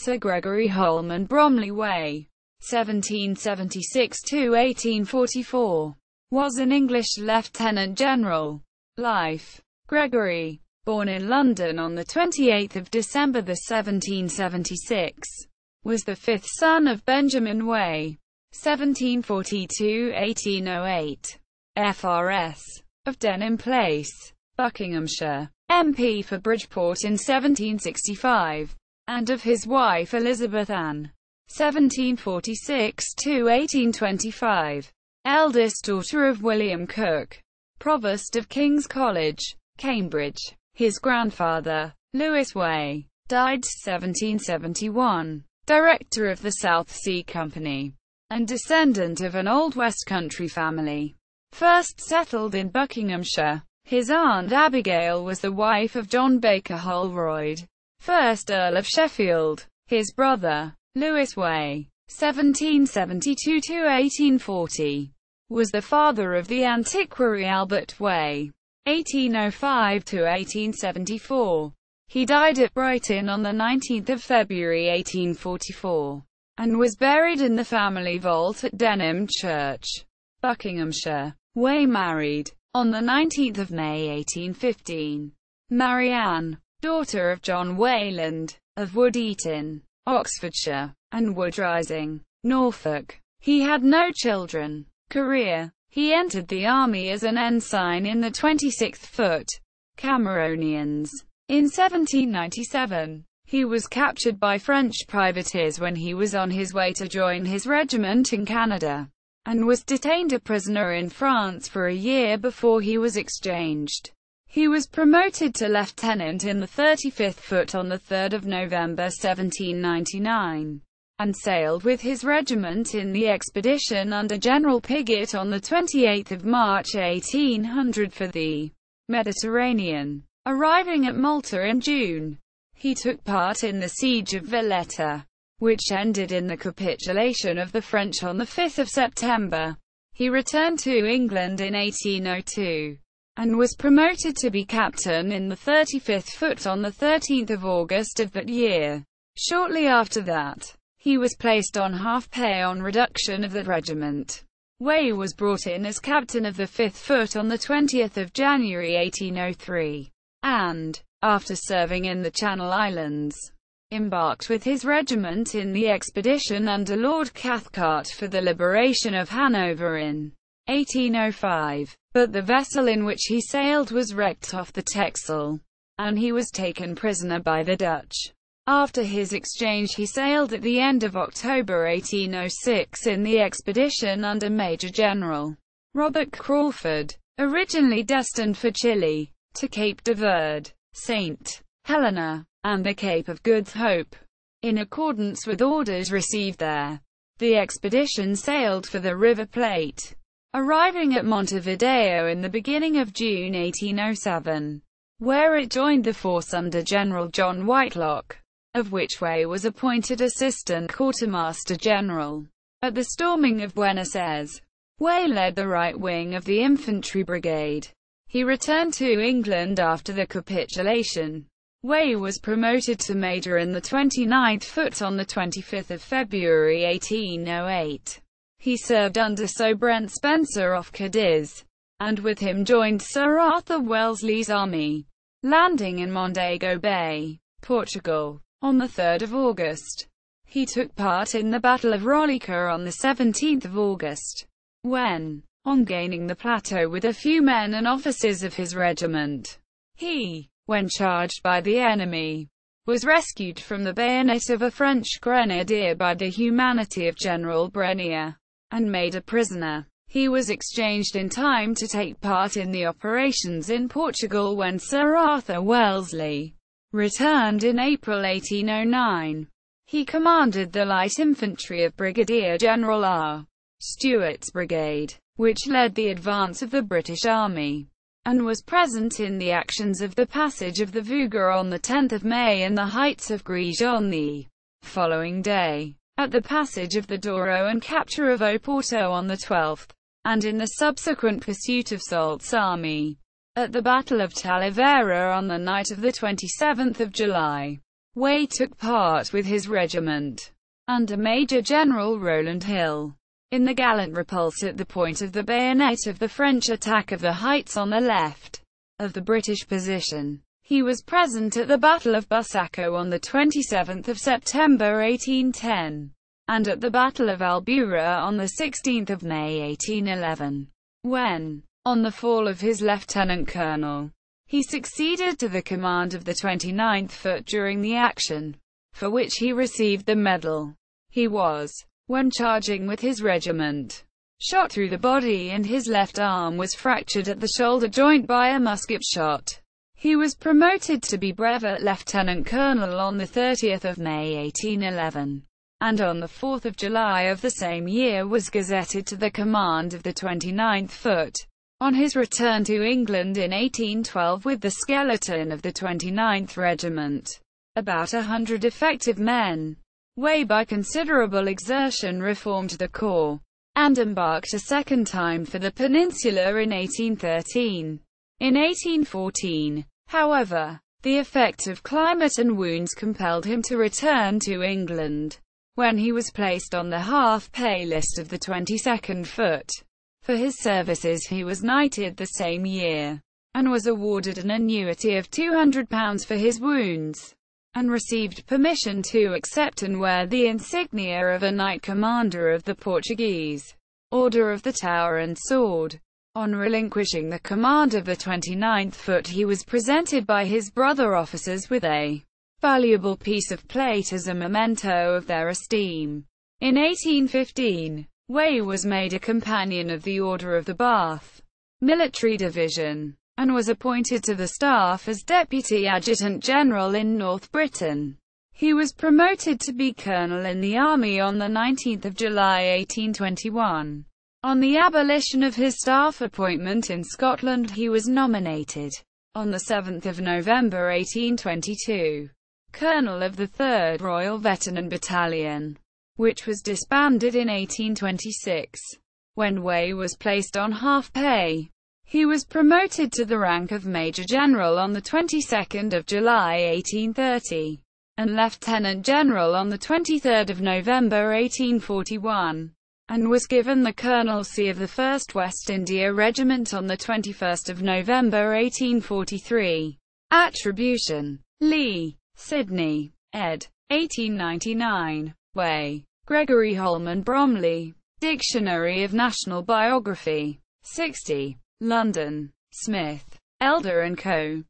Sir Gregory Holman Bromley Way, 1776–1844, was an English lieutenant-general. Life: Gregory, born in London on 28 December 1776, was the fifth son of Benjamin Way, 1742–1808, FRS, of Denham Place, Buckinghamshire, MP for Bridgeport in 1765, and of his wife Elizabeth Ann, 1746–1825, eldest daughter of William Cooke, Provost of King's College, Cambridge. His grandfather, Lewis Way, died 1771, director of the South Sea Company, and descendant of an old West Country family, first settled in Buckinghamshire. His aunt Abigail was the wife of John Baker Holroyd, 1st Earl of Sheffield. His brother, Lewis Way, 1772–1840, was the father of the antiquary Albert Way, 1805–1874. He died at Brighton on 19 February 1844, and was buried in the family vault at Denham Church, Buckinghamshire. Way married, on 19 May 1815, Marianne, daughter of John Wayland, of Wood Eaton, Oxfordshire, and Wood Rising, Norfolk. He had no children. Career: he entered the army as an ensign in the 26th Foot Cameronians. In 1797, he was captured by French privateers when he was on his way to join his regiment in Canada, and was detained a prisoner in France for a year before he was exchanged. He was promoted to lieutenant in the 35th Foot on 3 November 1799, and sailed with his regiment in the expedition under General Pigot on 28 March 1800 for the Mediterranean. Arriving at Malta in June, he took part in the Siege of Valletta, which ended in the capitulation of the French on 5 September. He returned to England in 1802, and was promoted to be captain in the 35th Foot on 13 August of that year. Shortly after that, he was placed on half-pay on reduction of the regiment. Way was brought in as captain of the 5th Foot on 20 January 1803, and, after serving in the Channel Islands, embarked with his regiment in the expedition under Lord Cathcart for the liberation of Hanover in 1805, but the vessel in which he sailed was wrecked off the Texel, and he was taken prisoner by the Dutch. After his exchange he sailed at the end of October 1806 in the expedition under Major General Robert Crawford, originally destined for Chile, to Cape de Verde, St. Helena, and the Cape of Good Hope. In accordance with orders received there, the expedition sailed for the River Plate, arriving at Montevideo in the beginning of June 1807, where it joined the force under General John Whitelock, of which Way was appointed Assistant Quartermaster General. At the storming of Buenos Aires, Way led the right wing of the infantry brigade. He returned to England after the capitulation. Way was promoted to Major in the 29th Foot on 25 February 1808. He served under Sir Brent Spencer off Cadiz, and with him joined Sir Arthur Wellesley's army, landing in Mondego Bay, Portugal, on 3 August. He took part in the Battle of Roliça on 17 August, when, on gaining the plateau with a few men and officers of his regiment, he, when charged by the enemy, was rescued from the bayonet of a French grenadier by the humanity of General Brenier, and made a prisoner. He was exchanged in time to take part in the operations in Portugal when Sir Arthur Wellesley returned in April 1809. He commanded the light infantry of Brigadier General R. Stewart's brigade, which led the advance of the British Army, and was present in the actions of the passage of the Vuga on 10 May and the heights of Grise on the following day, at the passage of the Douro and capture of Oporto on the 12th, and in the subsequent pursuit of Soult's army, at the Battle of Talavera on the night of the 27th of July. Way took part with his regiment, under Major General Rowland Hill, in the gallant repulse at the point of the bayonet of the French attack of the heights on the left of the British position. He was present at the Battle of Busaco on 27 September 1810, and at the Battle of Albuera on 16 May 1811, when, on the fall of his lieutenant colonel, he succeeded to the command of the 29th Foot during the action, for which he received the medal. He was, when charging with his regiment, shot through the body and his left arm was fractured at the shoulder joint by a musket shot. He was promoted to be brevet lieutenant colonel on 30 May 1811, and on 4 July of the same year was gazetted to the command of the 29th Foot. On his return to England in 1812 with the skeleton of the 29th Regiment, about 100 effective men, Way by considerable exertion reformed the corps, and embarked a second time for the Peninsula in 1813. In 1814, however, the effect of climate and wounds compelled him to return to England, when he was placed on the half-pay list of the 22nd Foot. For his services he was knighted the same year, and was awarded an annuity of £200 for his wounds, and received permission to accept and wear the insignia of a Knight Commander of the Portuguese Order of the Tower and Sword. On relinquishing the command of the 29th Foot he was presented by his brother officers with a valuable piece of plate as a memento of their esteem. In 1815, Way was made a Companion of the Order of the Bath Military Division, and was appointed to the staff as Deputy Adjutant General in North Britain. He was promoted to be Colonel in the Army on 19 July 1821. On the abolition of his staff appointment in Scotland he was nominated, on 7 November 1822, Colonel of the 3rd Royal Veteran Battalion, which was disbanded in 1826. When Way was placed on half-pay, he was promoted to the rank of Major General on 22 July 1830, and Lieutenant General on 23 November 1841, and was given the colonelcy of the 1st West India Regiment on 21 November 1843. Attribution: Lee, Sidney, ed. 1899. Way, Gregory Holman Bromley. Dictionary of National Biography. 60. London. Smith, Elder & Co.